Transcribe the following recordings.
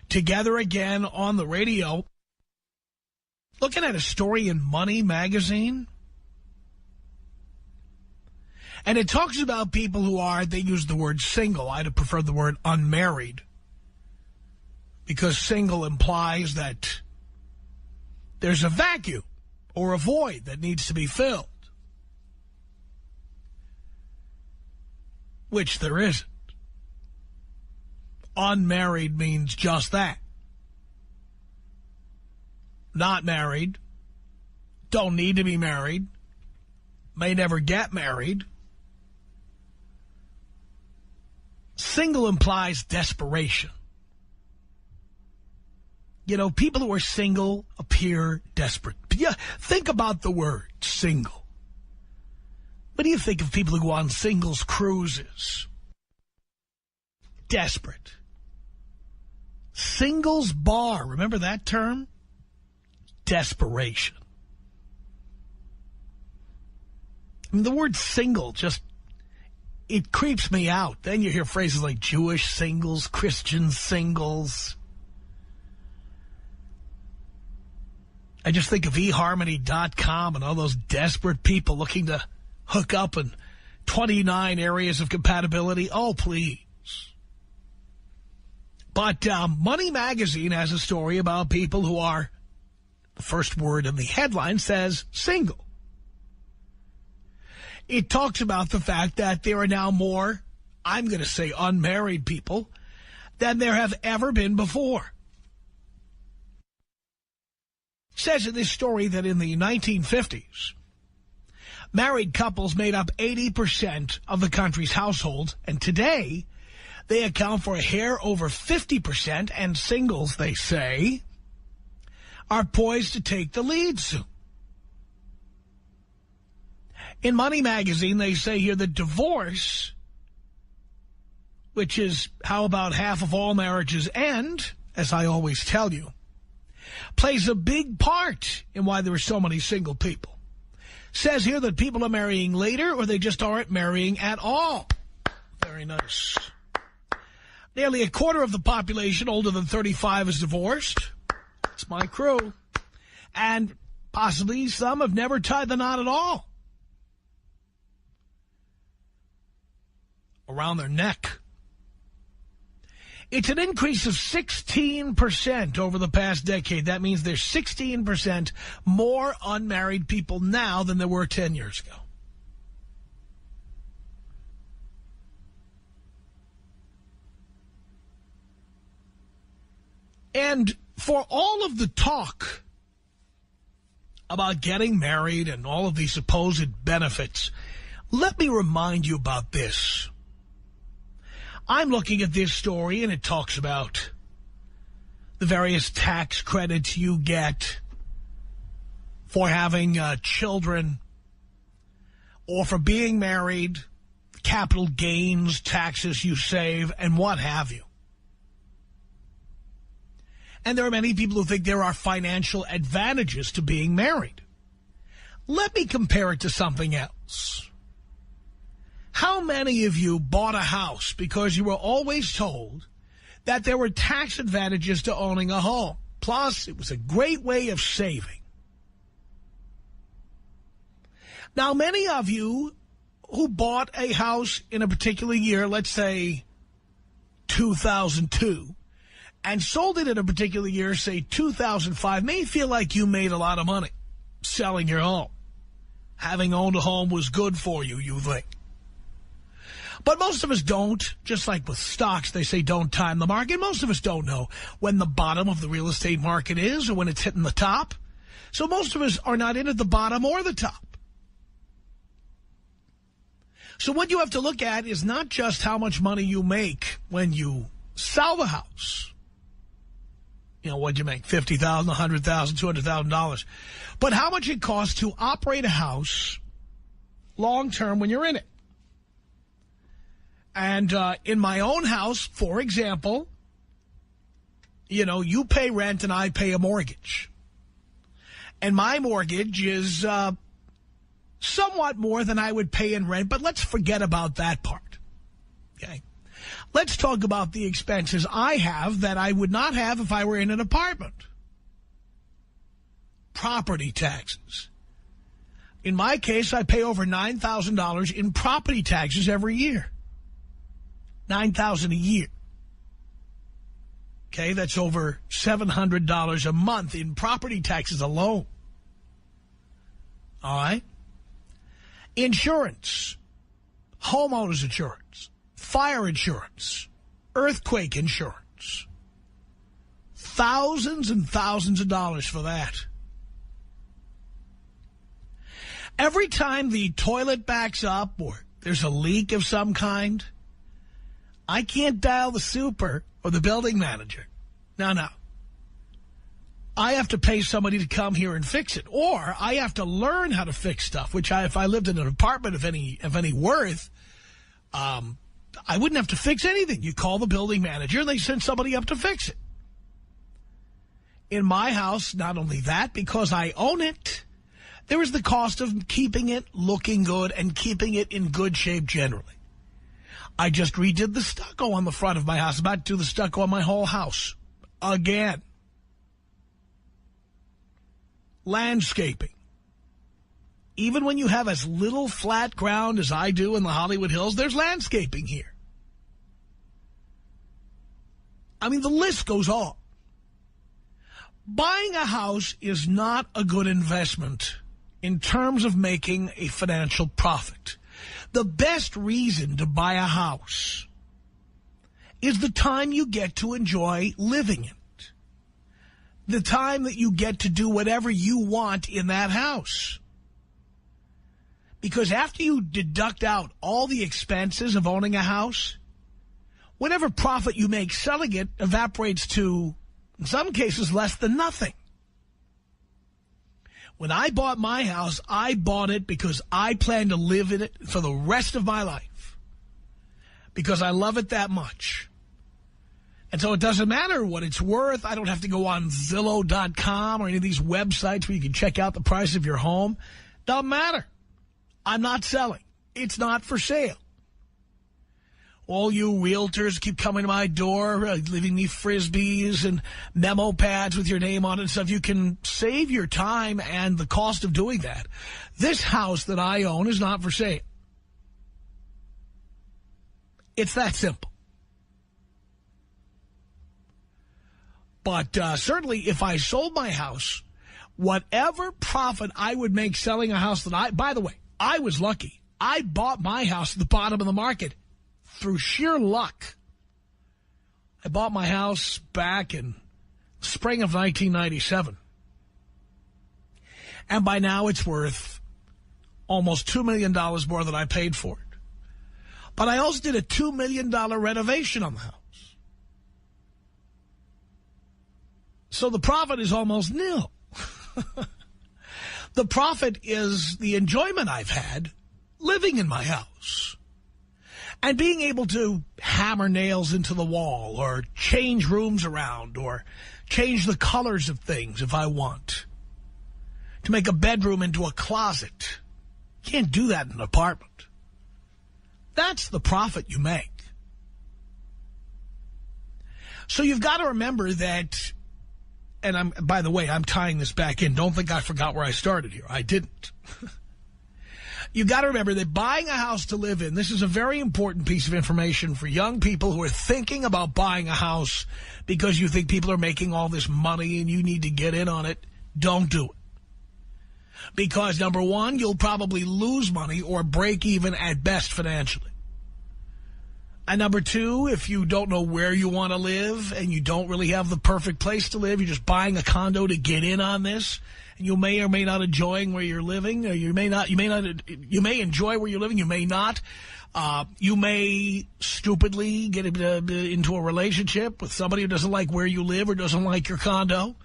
together again on the radio. Looking at a story in Money magazine. And it talks about people who are, they use the word single. I'd have preferred the word unmarried. Because single implies that there's a vacuum or a void that needs to be filled. Which there isn't. Unmarried means just that. Not married. Don't need to be married. May never get married. Single implies desperation. You know, people who are single appear desperate. Yeah, think about the word single. What do you think of people who go on singles cruises? Desperate. Singles bar, remember that term? Desperation. I mean, the word single just, it creeps me out. Then you hear phrases like Jewish singles, Christian singles. I just think of eHarmony.com and all those desperate people looking to hook up in 29 areas of compatibility. Oh, please. But Money Magazine has a story about people who are, the first word in the headline says single. It talks about the fact that there are now more, I'm going to say unmarried people, than there have ever been before. It says in this story that in the 1950s, married couples made up 80% of the country's households, and today they account for a hair over 50%, and singles, they say, are poised to take the lead soon. In Money Magazine, they say here that divorce, which is how about half of all marriages end, as I always tell you, plays a big part in why there are so many single people. Says here that people are marrying later or they just aren't marrying at all. Very nice. Nearly a quarter of the population older than 35 is divorced. It's my crew. And possibly some have never tied the knot at all around their neck. It's an increase of 16% over the past decade. That means there's 16% more unmarried people now than there were 10 years ago. And for all of the talk about getting married and all of these supposed benefits, let me remind you about this. I'm looking at this story, and it talks about the various tax credits you get for having children or for being married, capital gains taxes you save, and what have you. And there are many people who think there are financial advantages to being married. Let me compare it to something else. How many of you bought a house because you were always told that there were tax advantages to owning a home? Plus, it was a great way of saving. Now, many of you who bought a house in a particular year, let's say 2002, and sold it in a particular year, say 2005, may feel like you made a lot of money selling your home. Having owned a home was good for you, you think. But most of us don't. Just like with stocks, they say don't time the market. Most of us don't know when the bottom of the real estate market is or when it's hitting the top. So most of us are not in at the bottom or the top. So what you have to look at is not just how much money you make when you sell the house. You know, what'd you make? $50,000, $100,000, $200,000. But how much it costs to operate a house long-term when you're in it. And in my own house, for example, you know, you pay rent and I pay a mortgage. And my mortgage is somewhat more than I would pay in rent, but let's forget about that part. Okay? Let's talk about the expenses I have that I would not have if I were in an apartment. Property taxes. In my case, I pay over $9,000 in property taxes every year. $9,000 a year. Okay, that's over $700 a month in property taxes alone. All right? Insurance, homeowners insurance, fire insurance, earthquake insurance. Thousands and thousands of dollars for that. Every time the toilet backs up or there's a leak of some kind, I can't dial the super or the building manager. No. I have to pay somebody to come here and fix it. Or I have to learn how to fix stuff, which if I lived in an apartment of any worth, I wouldn't have to fix anything. You call the building manager and they send somebody up to fix it. In my house, not only that, because I own it, there is the cost of keeping it looking good and keeping it in good shape generally. I just redid the stucco on the front of my house. I'm about to do the stucco on my whole house. Again. Landscaping. Even when you have as little flat ground as I do in the Hollywood Hills, there's landscaping here. I mean, the list goes on. Buying a house is not a good investment in terms of making a financial profit. The best reason to buy a house is the time you get to enjoy living in it. The time that you get to do whatever you want in that house. Because after you deduct out all the expenses of owning a house, whatever profit you make selling it evaporates to, in some cases, less than nothing. When I bought my house, I bought it because I plan to live in it for the rest of my life. Because I love it that much. And so it doesn't matter what it's worth. I don't have to go on Zillow.com or any of these websites where you can check out the price of your home. Doesn't matter. I'm not selling. It's not for sale. All you realtors keep coming to my door, leaving me Frisbees and memo pads with your name on it and stuff. You can save your time and the cost of doing that. This house that I own is not for sale. It's that simple. But certainly if I sold my house, whatever profit I would make selling a house that by the way, I was lucky. I bought my house at the bottom of the market through sheer luck. I bought my house back in spring of 1997. And by now it's worth almost $2 million more than I paid for it. But I also did a $2 million renovation on the house. So the profit is almost nil. The profit is the enjoyment I've had living in my house. And being able to hammer nails into the wall or change rooms around or change the colors of things if I want. To make a bedroom into a closet. Can't do that in an apartment. That's the profit you make. So you've got to remember that, and by the way, I'm tying this back in. Don't think I forgot where I started here. I didn't. You've got to remember that buying a house to live in, this is a very important piece of information for young people who are thinking about buying a house because you think people are making all this money and you need to get in on it. Don't do it. Because, number one, you'll probably lose money or break even at best financially. And number two, if you don't know where you want to live and you don't really have the perfect place to live, you're just buying a condo to get in on this, and you may or may not enjoy where you're living, or you may enjoy where you're living, you may not. You may stupidly get into a relationship with somebody who doesn't like where you live or doesn't like your condo,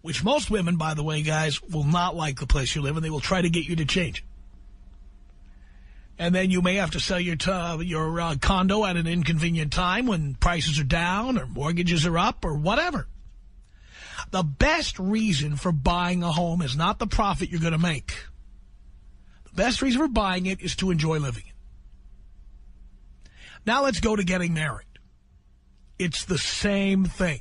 which most women, by the way, guys, will not like the place you live, and they will try to get you to change it. And then you may have to sell your condo at an inconvenient time when prices are down or mortgages are up or whatever. The best reason for buying a home is not the profit you're going to make. The best reason for buying it is to enjoy living it. Now let's go to getting married. It's the same thing.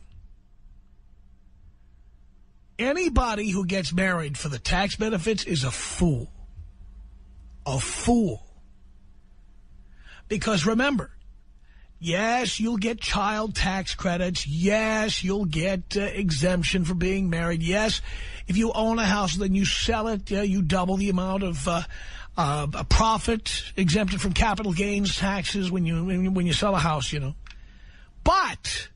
Anybody who gets married for the tax benefits is a fool. A fool. Because remember, yes, you'll get child tax credits. Yes, you'll get exemption for being married. Yes, if you own a house, then you sell it, you double the amount of a profit exempted from capital gains taxes when you sell a house, you know. But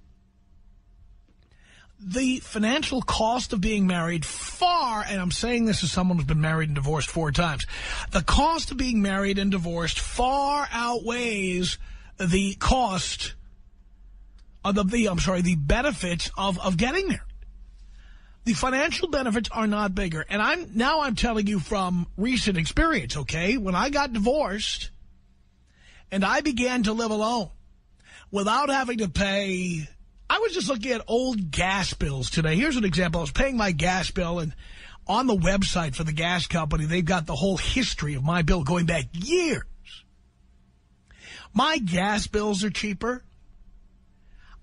the financial cost of being married far, and I'm saying this as someone who's been married and divorced 4 times, the cost of being married and divorced far outweighs the cost of the benefits of getting married. The financial benefits are not bigger. And I'm telling you from recent experience, okay? When I got divorced and I began to live alone without having to pay, I was just looking at old gas bills today. Here's an example. I was paying my gas bill, and on the website for the gas company, they've got the whole history of my bill going back years. My gas bills are cheaper.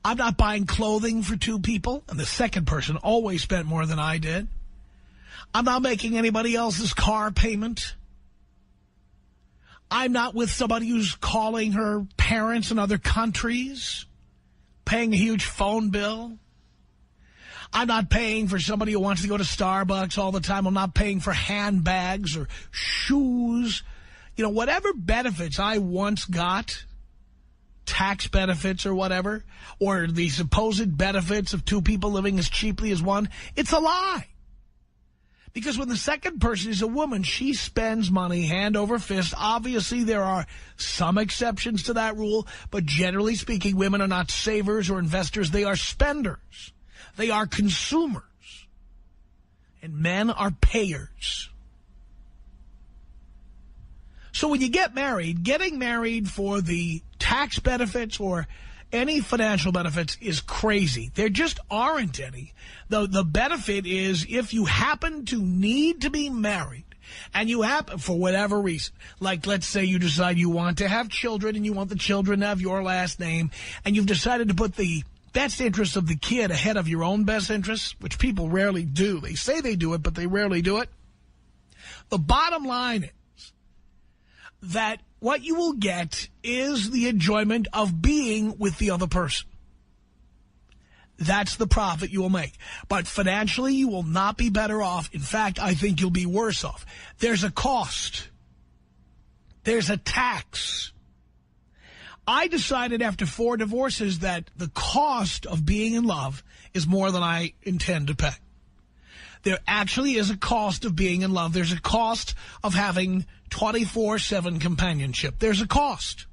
I'm not buying clothing for 2 people, and the second person always spent more than I did. I'm not making anybody else's car payment. I'm not with somebody who's calling her parents in other countries, paying a huge phone bill. I'm not paying for somebody who wants to go to Starbucks all the time. I'm not paying for handbags or shoes. You know, whatever benefits I once got, tax benefits or whatever, or the supposed benefits of 2 people living as cheaply as one, it's a lie. Because when the second person is a woman, she spends money hand over fist. Obviously, there are some exceptions to that rule, but generally speaking, women are not savers or investors. They are spenders. They are consumers. And men are payers. So when you get married, getting married for the tax benefits or any financial benefits is crazy. There just aren't any. The benefit is if you happen to need to be married and you happen, for whatever reason, like let's say you decide you want to have children and you want the children to have your last name, and you've decided to put the best interest of the kid ahead of your own best interests, which people rarely do. They say they do it, but they rarely do it. The bottom line is that what you will get is the enjoyment of being with the other person. That's the profit you will make. But financially, you will not be better off. In fact, I think you'll be worse off. There's a cost. There's a tax. I decided after 4 divorces that the cost of being in love is more than I intend to pay. There actually is a cost of being in love. There's a cost of having 24/7 companionship. There's a cost.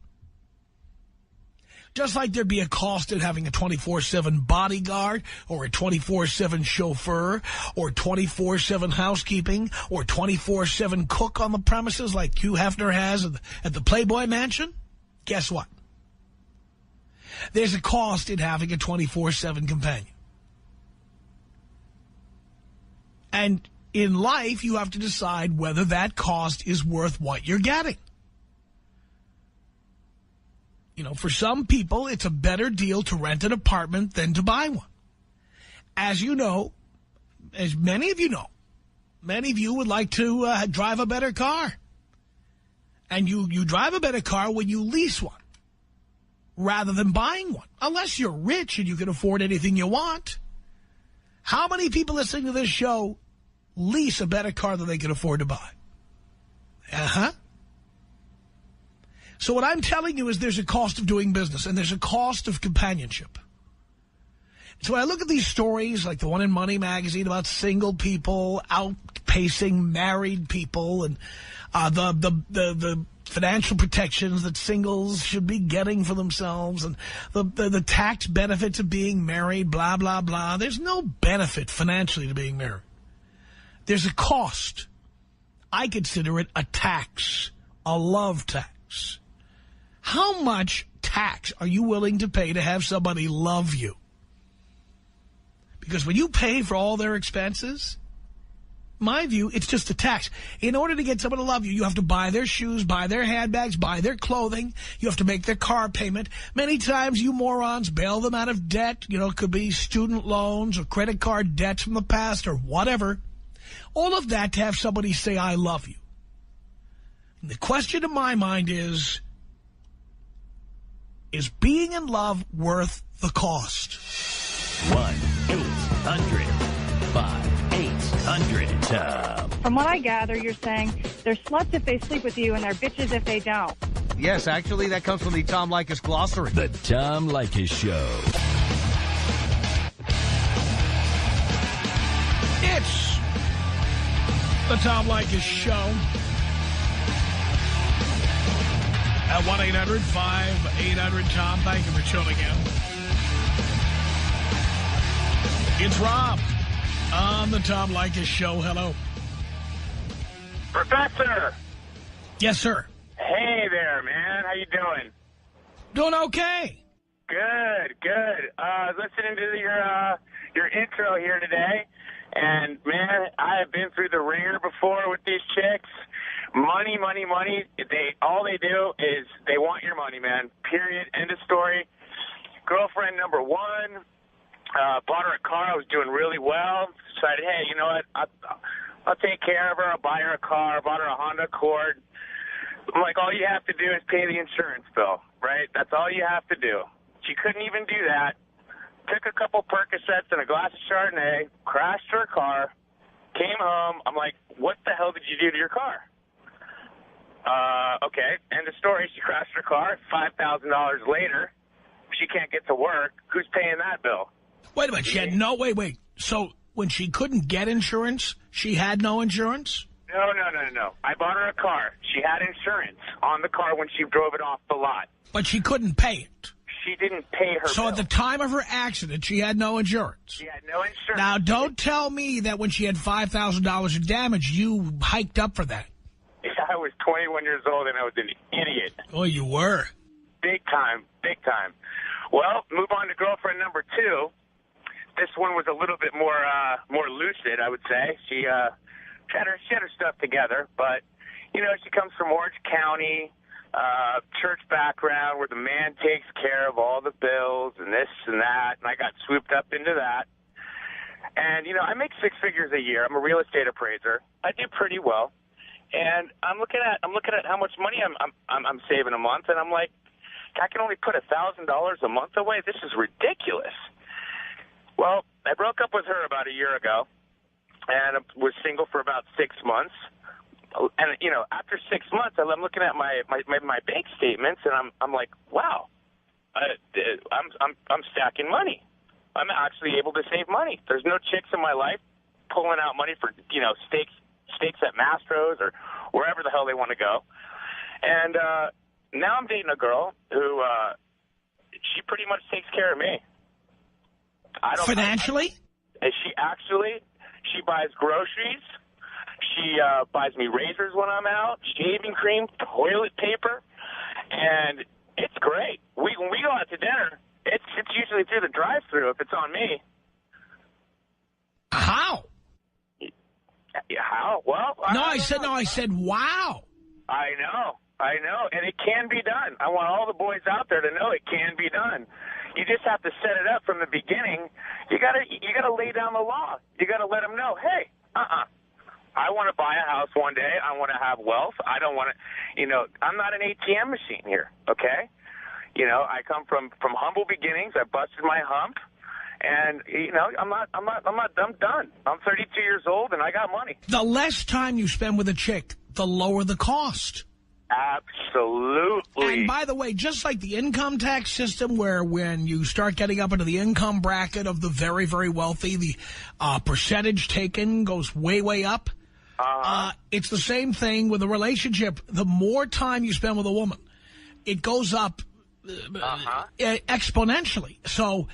Just like there'd be a cost in having a 24/7 bodyguard or a 24/7 chauffeur or 24/7 housekeeping or 24/7 cook on the premises like Hugh Hefner has at the Playboy Mansion. Guess what? There's a cost in having a 24/7 companion. And in life, you have to decide whether that cost is worth what you're getting. You know, for some people, it's a better deal to rent an apartment than to buy one. As you know, as many of you know, many of you would like to drive a better car. And you drive a better car when you lease one rather than buying one. Unless you're rich and you can afford anything you want. How many people listening to this show lease a better car than they can afford to buy? Uh-huh. So what I'm telling you is there's a cost of doing business and there's a cost of companionship. So when I look at these stories, like the one in Money Magazine about single people outpacing married people and the financial protections that singles should be getting for themselves and the tax benefits of being married, blah, blah, blah. There's no benefit financially to being married. There's a cost. I consider it a tax, a love tax. How much tax are you willing to pay to have somebody love you? Because when you pay for all their expenses, my view, it's just a tax. In order to get someone to love you, you have to buy their shoes, buy their handbags, buy their clothing. You have to make their car payment. Many times you morons bail them out of debt. You know, it could be student loans or credit card debts from the past or whatever. All of that to have somebody say, I love you. And the question in my mind is being in love worth the cost? 1-800-5800-TOM. From what I gather, you're saying they're sluts if they sleep with you and they're bitches if they don't. Yes, actually, that comes from the Tom Leykis glossary. The Tom Leykis Show. It's the Tom Leykis Show. At 1-800-5800-TOM. Thank you for tuning in. It's Rob on the Tom Leykis Show. Hello. Professor. Yes, sir. Hey there, man. How you doing? Doing okay. Good, good. Listening to your intro here today, and man, I have been through the ringer before with these chicks. Money, money, money. All they do is they want your money, man. Period. End of story. Girlfriend number one. Bought her a car. I was doing really well. Decided, hey, you know what? I'll take care of her. I'll buy her a car. Bought her a Honda Accord. I'm like, all you have to do is pay the insurance bill, right? That's all you have to do. She couldn't even do that. Took a couple Percocets and a glass of Chardonnay, crashed her car, came home. I'm like, what the hell did you do to your car? Okay, end of story. She crashed her car. $5,000 later, she can't get to work. Who's paying that bill? Wait a minute. She had no... Wait. So when she couldn't get insurance, she had no insurance? No. I bought her a car. She had insurance on the car when she drove it off the lot. But she couldn't pay it. She didn't pay her So bill. at the time of her accident, she had no insurance. She had no insurance. Now, don't tell me that when she had $5,000 in damage, you hiked up for that. I was 21 years old, and I was an idiot. Oh, you were? Big time, big time. Well, move on to girlfriend number two. This one was a little bit more lucid, I would say. She had her stuff together, but, you know, she comes from Orange County, church background where the man takes care of all the bills and this and that, and I got swooped up into that. And, you know, I make 6 figures a year. I'm a real estate appraiser. I do pretty well. And I'm looking at how much money I'm saving a month, and I'm like, I can only put $1,000 a month away. This is ridiculous. Well, I broke up with her about a year ago, and I was single for about 6 months. And you know, after 6 months, I'm looking at my bank statements, and I'm like, wow, I'm stacking money. I'm actually able to save money. There's no chicks in my life pulling out money for, you know, steaks at Mastro's or wherever the hell they want to go. And now I'm dating a girl who she pretty much takes care of me. Financially? She buys groceries. She buys me razors when I'm out, shaving cream, toilet paper, and it's great. When we go out to dinner, it's usually through the drive-thru if it's on me. How? How? Well, I said, wow. I know, and it can be done. I want all the boys out there to know it can be done. You just have to set it up from the beginning. You gotta lay down the law. You gotta let them know, hey, I want to buy a house one day. I want to have wealth. I don't want to, you know, I'm not an ATM machine here, okay? You know, I come from humble beginnings. I busted my hump. And, you know, I'm done. I'm 32 years old, and I got money. The less time you spend with a chick, the lower the cost. Absolutely. And by the way, just like the income tax system, where when you start getting up into the income bracket of the very, very wealthy, the percentage taken goes way, way up. It's the same thing with a relationship. The more time you spend with a woman, it goes up exponentially. So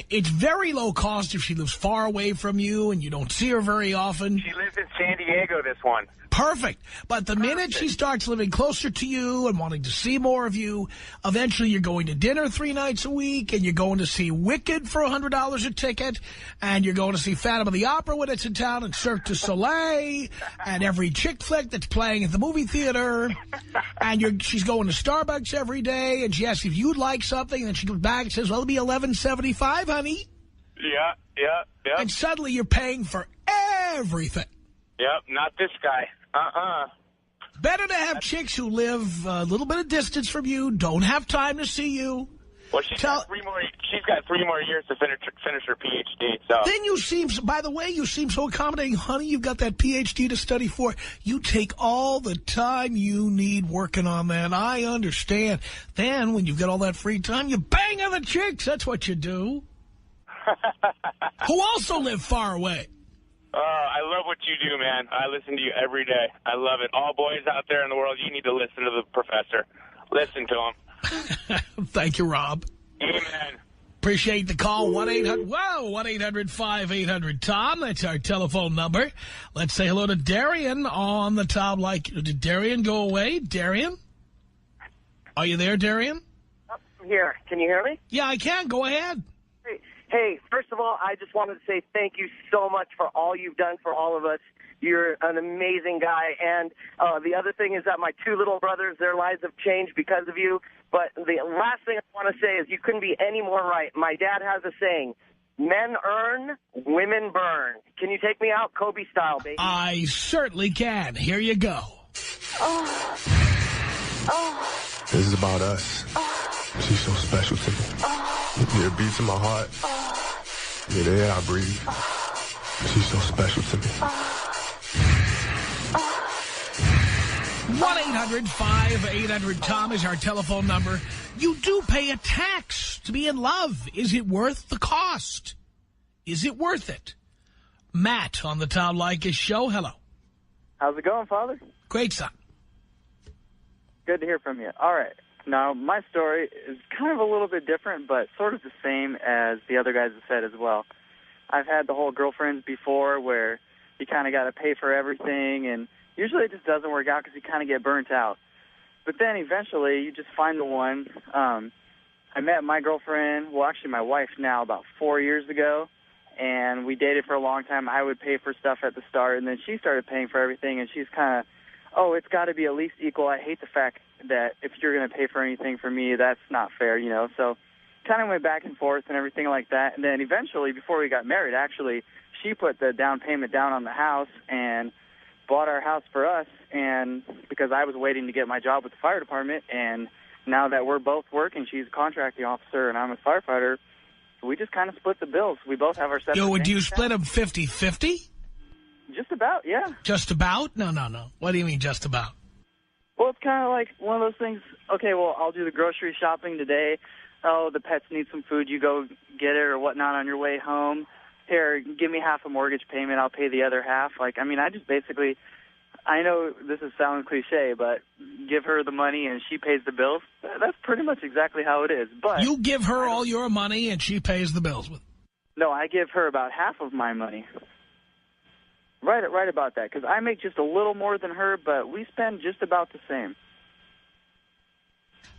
It's very low cost if she lives far away from you and you don't see her very often. She lives in San Diego, this one. Perfect. But the minute she starts living closer to you and wanting to see more of you, eventually you're going to dinner 3 nights a week, and you're going to see Wicked for $100 a ticket, and you're going to see Phantom of the Opera when it's in town, and Cirque du Soleil, and every chick flick that's playing at the movie theater. And she's going to Starbucks every day, and she asks if you'd like something, and then she comes back and says, well, it'll be $11.75, honey. Yeah. And suddenly you're paying for everything. Yep, not this guy. Better to have chicks who live a little bit of distance from you, don't have time to see you. Well, she's got 3 more years to finish her PhD. So then you seem, by the way, you seem so accommodating. Honey, you've got that PhD to study for. You take all the time you need working on that. I understand. Then when you've got all that free time, you bang other chicks. That's what you do. Who also live far away. I love what you do, man. I listen to you every day. I love it. All boys out there in the world, you need to listen to the professor. Listen to him. Thank you, Rob. Amen. Appreciate the call. 1-800-5800-TOM. That's our telephone number. Let's say hello to Darian on the Tom Leykis. Did Darian go away? Darian? Are you there, Darian? I'm here. Can you hear me? Yeah, I can. Go ahead. Hey, first of all, I just wanted to say thank you so much for all you've done for all of us. You're an amazing guy. And the other thing is that my 2 little brothers, their lives have changed because of you. But the last thing I want to say is you couldn't be any more right. My dad has a saying, men earn, women burn. Can you take me out Kobe style, baby? I certainly can. Here you go. This is about us. She's so special to me. Yeah, it beats in my heart. Yeah, the air I breathe. She's so special to me. 1-800-5800-TOM is our telephone number. You do pay a tax to be in love. Is it worth the cost? Is it worth it? Matt on the Tom Leykis show. Hello. How's it going, Father? Great, son. Good to hear from you. All right. Now, my story is kind of a little bit different, but sort of the same as the other guys have said as well. I've had the whole girlfriends before where you kind of got to pay for everything, and usually it just doesn't work out because you kind of get burnt out. But then eventually you just find the one. I met my girlfriend, well, actually my wife now, about 4 years ago, and we dated for a long time. I would pay for stuff at the start, and then she started paying for everything, and she's kind of, it's got to be at least equal. I hate the fact that if you're going to pay for anything for me, that's not fair, you know. So kind of went back and forth and everything like that. And then eventually, before we got married, actually, she put the down payment down on the house and bought our house for us. And because I was waiting to get my job with the fire department, and now that we're both working, she's a contracting officer and I'm a firefighter, we just kind of split the bills. We both have our separate Would you bank split them 50-50? Just about, yeah. Just about? No. What do you mean just about? Well, it's kind of like one of those things, okay, well, I'll do the grocery shopping today. Oh, the pets need some food. You go get it or whatnot on your way home. Here, give me half a mortgage payment. I'll pay the other half. I just basically, I know this is sounding cliche, but give her the money and she pays the bills. That's pretty much exactly how it is. But you give her all your money and she pays the bills with it. No, I give her about half of my money. Right about that, because I make just a little more than her, but we spend just about the same.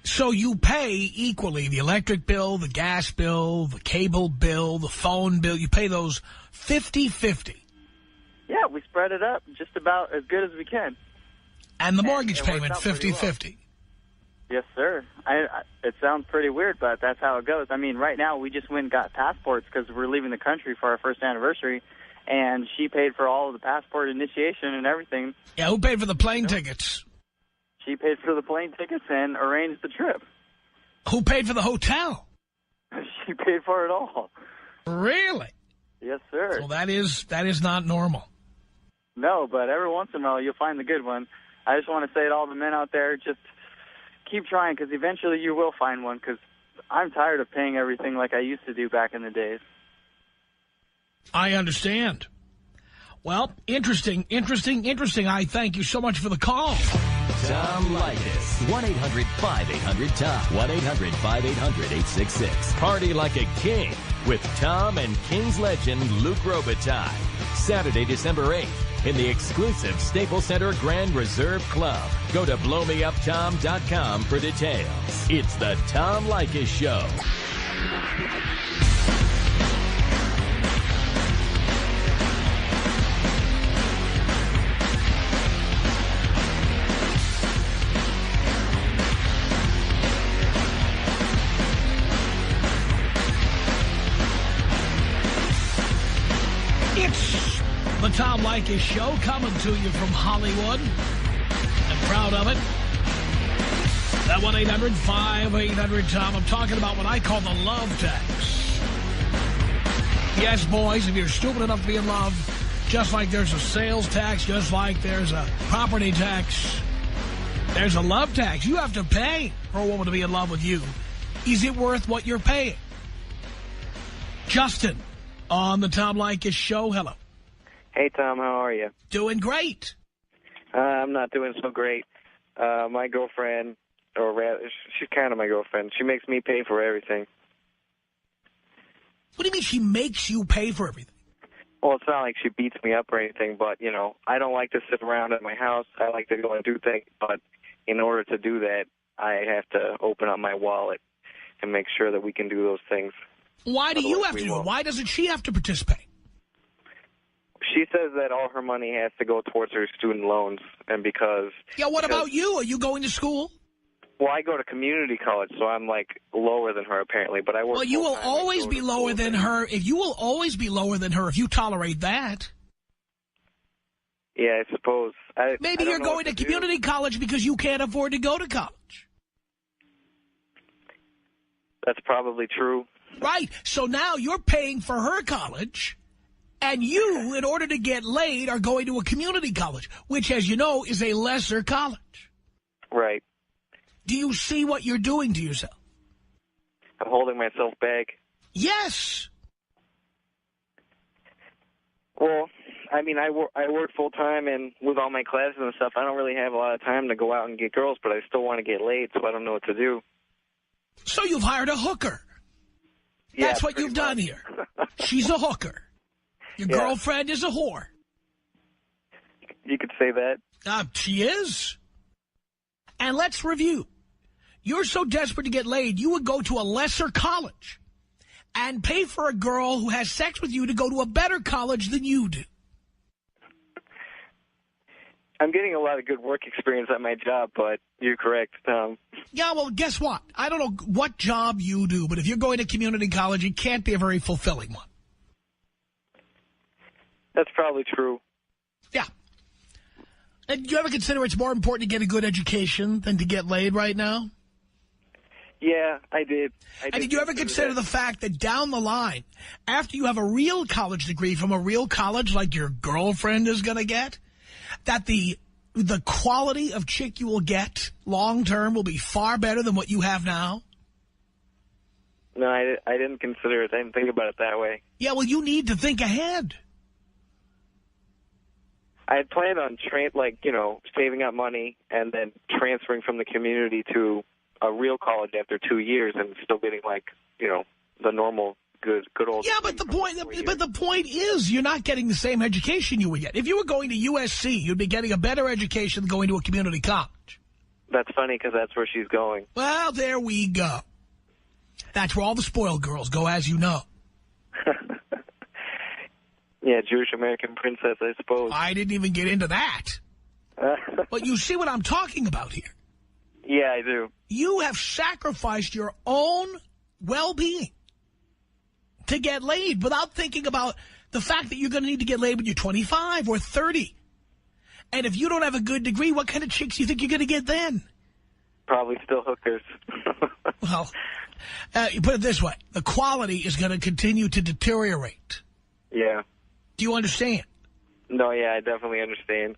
So you pay equally the electric bill, the gas bill, the cable bill, the phone bill. You pay those 50-50. Yeah, we spread it up just about as good as we can. And the mortgage payment 50-50. Yes, sir. It sounds pretty weird, but that's how it goes. I mean, right now we just went and got passports because we're leaving the country for our first anniversary. And she paid for all of the passport initiation and everything. Yeah, who paid for the plane tickets? She paid for the plane tickets and arranged the trip. Who paid for the hotel? She paid for it all. Really? Yes, sir. Well, that is not normal. No, but every once in a while you'll find the good one. I just want to say to all the men out there, just keep trying because eventually you will find one because I'm tired of paying everything like I used to do back in the days. I understand. Well, interesting. I thank you so much for the call. Tom Leykis. 1-800-5800-TOM. 1-800-5800-866. Party like a king with Tom and Kings legend Luke Robitaille. Saturday, December 8th in the exclusive Staples Center Grand Reserve Club. Go to blowmeuptom.com for details. It's the Tom Leykis Show. It's the Tom Leykis Show, coming to you from Hollywood. I'm proud of it. That 1-800-5800-TOM. I'm talking about what I call the love tax. Yes, boys, if you're stupid enough to be in love, just like there's a sales tax, just like there's a property tax, there's a love tax. You have to pay for a woman to be in love with you. Is it worth what you're paying? Justin on the Tom Leykis Show. Hello. Hey, Tom. How are you? Doing great. I'm not doing so great. My girlfriend, or rather, she's kind of my girlfriend. She makes me pay for everything. What do you mean she makes you pay for everything? Well, it's not like she beats me up or anything, but, you know, I don't like to sit around at my house. I like to go and do things, but in order to do that, I have to open up my wallet and make sure that we can do those things. Why do you have to do it? Why doesn't she have to participate? She says that all her money has to go towards her student loans, and because... Yeah, what about you? Are you going to school? Well, I go to community college, so I'm, like, lower than her, apparently, but I work... Well, you will always be lower than her. If you will always be lower than her if you tolerate that. Yeah, I suppose. Maybe you're going to community college because you can't afford to go to college. That's probably true. Right. So now you're paying for her college, and you, in order to get laid, are going to a community college, which, as you know, is a lesser college. Right. Do you see what you're doing to yourself? I'm holding myself back. Yes. Well, I mean, I work full-time, and with all my classes and stuff, I don't really have a lot of time to go out and get girls, but I still want to get laid, so I don't know what to do. So you've hired a hooker. Yeah, that's what you've done here. She's a hooker. Your girlfriend is a whore. You could say that. She is. And let's review. You're so desperate to get laid, you would go to a lesser college and pay for a girl who has sex with you to go to a better college than you do. I'm getting a lot of good work experience at my job, but you're correct, Tom. Yeah, well, guess what? I don't know what job you do, but if you're going to community college, it can't be a very fulfilling one. That's probably true. Yeah. And do you ever consider it's more important to get a good education than to get laid right now? Yeah, I did. And did you ever consider the fact that down the line, after you have a real college degree from a real college like your girlfriend is going to get, that the quality of chick you will get long-term will be far better than what you have now? No, I didn't consider it. I didn't think about it that way. Yeah, well, you need to think ahead. I had planned on, saving up money and then transferring from the community to a real college after 2 years and still getting, the normal good old... Yeah, but the point is you're not getting the same education you would get. If you were going to USC, you'd be getting a better education than going to a community college. That's funny because that's where she's going. Well, there we go. That's where all the spoiled girls go, as you know. Yeah, Jewish-American princess, I suppose. I didn't even get into that. But you see what I'm talking about here. Yeah, I do. You have sacrificed your own well-being to get laid without thinking about the fact that you're going to need to get laid when you're 25 or 30. And if you don't have a good degree, what kind of chicks do you think you're going to get then? Probably still hookers. Well, you put it this way. The quality is going to continue to deteriorate. Yeah. Do you understand? No, yeah, I definitely understand.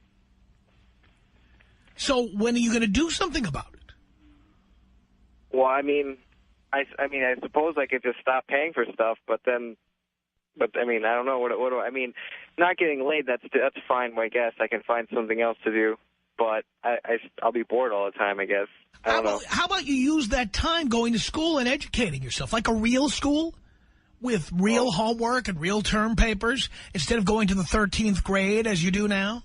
So when are you going to do something about it? Well, I suppose I could just stop paying for stuff, but I don't know. What do I mean? Not getting laid, that's fine, I guess. I can find something else to do, but I'll be bored all the time, I guess. I don't know. How about you use that time going to school and educating yourself, like a real school, with real homework and real term papers instead of going to the 13th grade as you do now?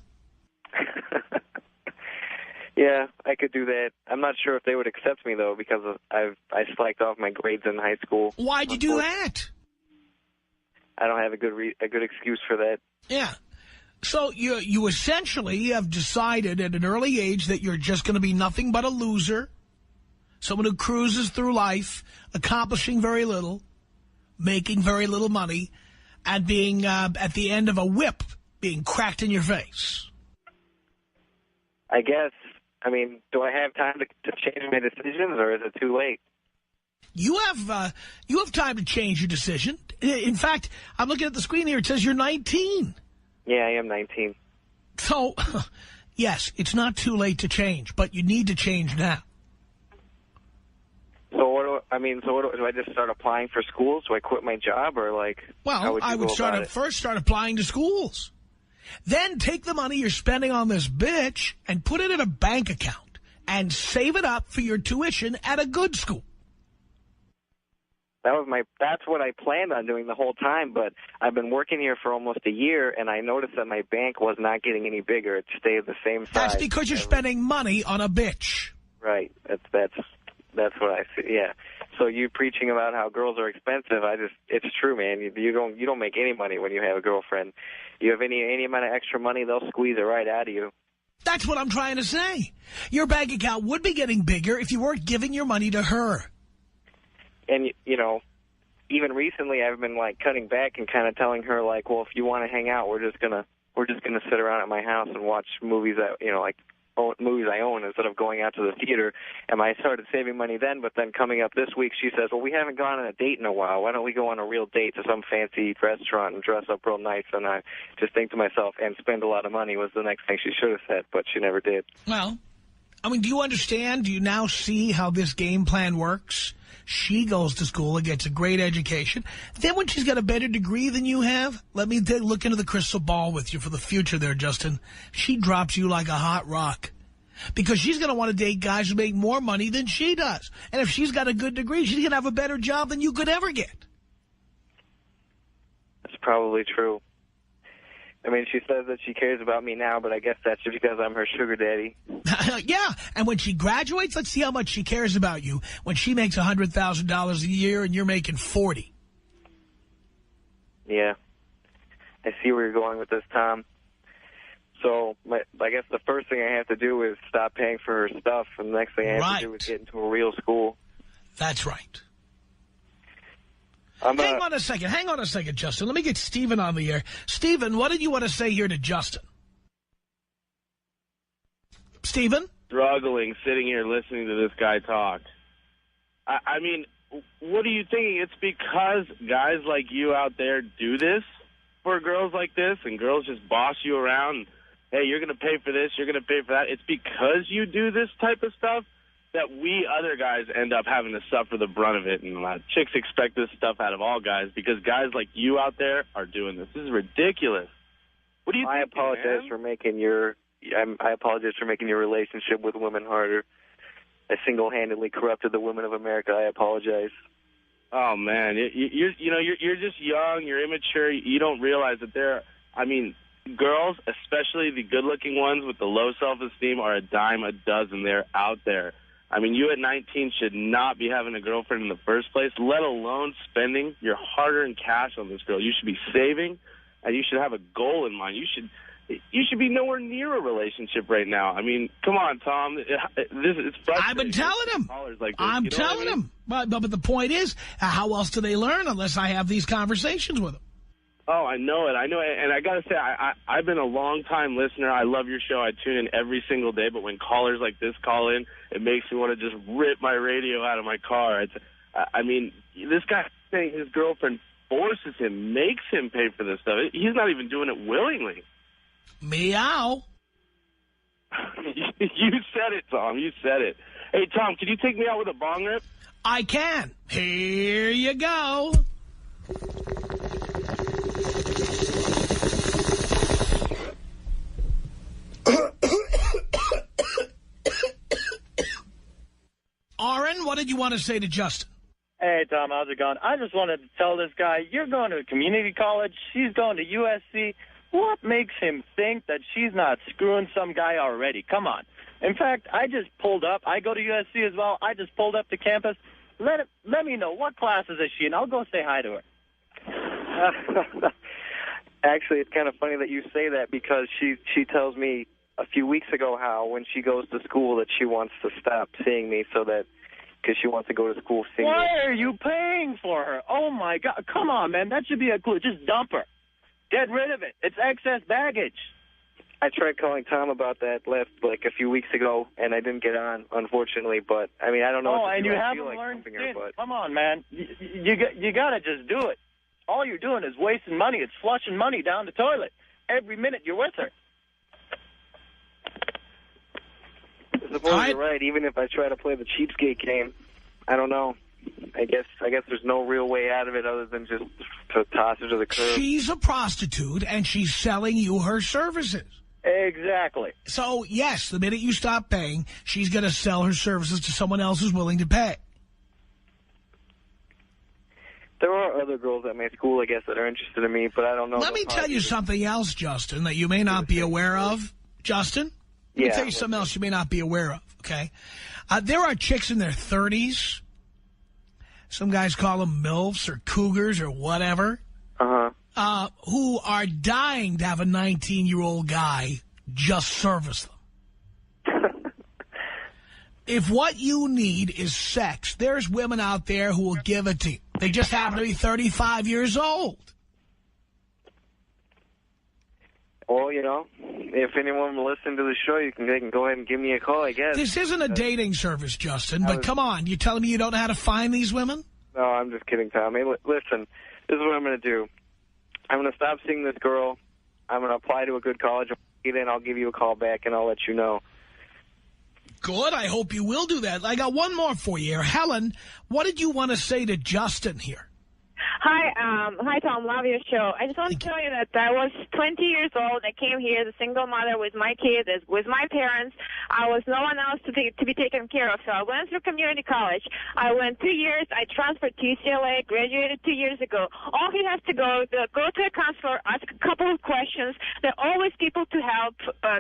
Yeah, I could do that. I'm not sure if they would accept me, though, because I slacked off my grades in high school. Why'd you do that? I don't have a good excuse for that. Yeah. So you essentially have decided at an early age that you're just going to be nothing but a loser, someone who cruises through life, accomplishing very little, making very little money, and being at the end of a whip being cracked in your face. I guess. I mean, do I have time to change my decisions, or is it too late? You have time to change your decision. In fact, I'm looking at the screen here. It says you're 19. Yeah, I am 19. So, yes, it's not too late to change, but you need to change now. So what do I just start applying for schools? Do I quit my job, or like? Well, I would first start applying to schools. Then take the money you're spending on this bitch and put it in a bank account and save it up for your tuition at a good school. That's what I planned on doing the whole time, but I've been working here for almost a year, and I noticed that my bank was not getting any bigger. It stayed the same size. That's because you're spending money on a bitch. Right. That's what I see. Yeah. So you preaching about how girls are expensive, it's true, man. You don't make any money when you have a girlfriend. You have any amount of extra money, they'll squeeze it right out of you. That's what I'm trying to say. Your bank account would be getting bigger if you weren't giving your money to her. And, even recently I've been, like, cutting back and kind of telling her, like, well, if you want to hang out, we're just gonna sit around at my house and watch movies that, movies I own instead of going out to the theater. And I started saving money then, but then coming up this week, she says, well, we haven't gone on a date in a while. Why don't we go on a real date to some fancy restaurant and dress up real nice? And I just think to myself, and spend a lot of money was the next thing she should have said, but she never did. Well, I mean, do you understand? Do you now see how this game plan works? She goes to school and gets a great education. Then when she's got a better degree than you have, let me look into the crystal ball with you for the future there, Justin. She drops you like a hot rock. Because she's going to want to date guys who make more money than she does. And if she's got a good degree, she's going to have a better job than you could ever get. That's probably true. I mean, she says that she cares about me now, but I guess that's just because I'm her sugar daddy. Yeah, and when she graduates, let's see how much she cares about you when she makes $100,000 a year and you're making $40,000. Yeah. I see where you're going with this, Tom. So I guess the first thing I have to do is stop paying for her stuff, and the next thing I have to do is get into a real school. That's right. Hang on a second, Justin. Let me get Stephen on the air. Stephen, what did you want to say here to Justin? Stephen? Struggling, sitting here listening to this guy talk. I mean, what are you thinking? It's because guys like you out there do this for girls like this, and girls just boss you around. Hey, you're going to pay for this, you're going to pay for that. It's because you do this type of stuff that we other guys end up having to suffer the brunt of it. And chicks expect this stuff out of all guys because guys like you out there are doing this. This is ridiculous. What do you think? I apologize for making your relationship with women harder. I single-handedly corrupted the women of America. I apologize. Oh man, you're just young, you're immature. You don't realize that girls, especially the good-looking ones with the low self-esteem, are a dime a dozen. They're out there. I mean, you at 19 should not be having a girlfriend in the first place, let alone spending your hard-earned cash on this girl. You should be saving, and you should have a goal in mind. You should be nowhere near a relationship right now. I mean, come on, Tom. It's frustrating. I've been telling him. I'm telling him. But the point is, how else do they learn unless I have these conversations with them? Oh, I know it. And I got to say, I've been a long-time listener. I love your show. I tune in every single day. But when callers like this call in, it makes me want to just rip my radio out of my car. This guy saying his girlfriend forces him, makes him pay for this stuff. He's not even doing it willingly. Meow. You said it, Tom. You said it. Hey, Tom, can you take me out with a bong rip? I can. Here you go. Aaron, what did you want to say to Justin? Hey, Tom, how's it going? I just wanted to tell this guy, you're going to a community college, she's going to USC. What makes him think that she's not screwing some guy already? Come on. In fact, I just pulled up. I go to USC as well. I just pulled up to campus. Let me know, what classes is she in? I'll go say hi to her. Actually, it's kind of funny that you say that because she tells me a few weeks ago how when she goes to school that she wants to stop seeing me so that because she wants to go to school single. Why are you paying for her? Oh, my God. Come on, man. That should be a clue. Just dump her. Get rid of it. It's excess baggage. I tried calling Tom about that like a few weeks ago, and I didn't get on, unfortunately. But, I mean, I don't know. Oh, and you haven't learned since. Come on, man. You got to just do it. All you're doing is wasting money. It's flushing money down the toilet every minute you're with her. I suppose you're right. Even if I try to play the cheapskate game, I don't know. I guess there's no real way out of it other than just to toss her to the curb. She's a prostitute, and she's selling you her services. Exactly. So, yes, the minute you stop paying, she's going to sell her services to someone else who's willing to pay. There are other girls at my school, I guess, that are interested in me, but I don't know. Let me tell you something else, Justin, that you may not be aware of. Justin? Let me tell you something else you may not be aware of, okay? There are chicks in their 30s. Some guys call them MILFs or cougars or whatever. Who are dying to have a 19-year-old guy just service them. If what you need is sex, there's women out there who will give it to you. They just happen to be 35 years old. Well, you know, if anyone will listen to the show, they can go ahead and give me a call, I guess. This isn't a dating service, Justin, but come on. You telling me you don't know how to find these women? No, I'm just kidding, Tom. Hey, listen, this is what I'm going to do. I'm going to stop seeing this girl. I'm going to apply to a good college. Then I'll give you a call back, and I'll let you know. Good. I hope you will do that. I got one more for you here. Helen, what did you want to say to Justin here? Hi, Tom. Love your show. I just want to tell you that I was 20 years old. I came here as a single mother with my kids, with my parents. I was no one else to be taken care of. So I went through community college. I went 2 years. I transferred to UCLA, graduated 2 years ago. All he has to go to a counselor, ask a couple of questions. There are always people to help,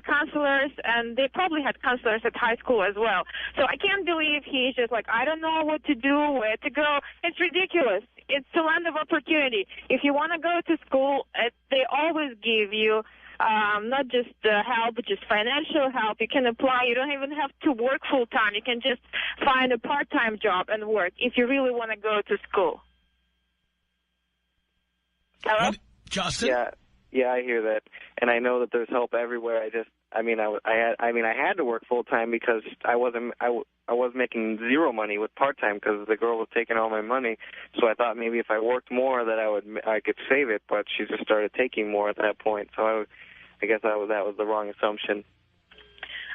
counselors, and they probably had counselors at high school as well. So I can't believe he's just like, I don't know what to do, where to go. It's ridiculous. It's a land of opportunity. If you want to go to school, they always give you not just help, but just financial help. You can apply. You don't even have to work full-time. You can just find a part-time job and work if you really want to go to school. Hello? Justin? Yeah, I hear that. And I know that there's help everywhere. I had to work full-time because I was making zero money with part-time because the girl was taking all my money. So I thought maybe if I worked more that I could save it, but she just started taking more at that point. So I guess that was the wrong assumption.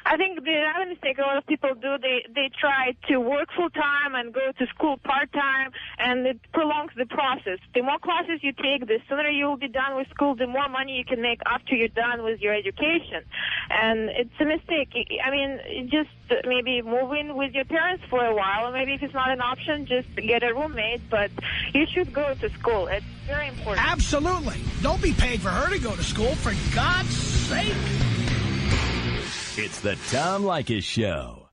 I think another mistake a lot of people do, they try to work full-time and go to school part-time, and it prolongs the process. The more classes you take, the sooner you will be done with school, the more money you can make after you're done with your education. And it's a mistake. I mean, just maybe move in with your parents for a while, or maybe if it's not an option, just get a roommate, but you should go to school. It's very important. Absolutely. Don't be paying for her to go to school, for God's sake. It's the Tom Leykis Show.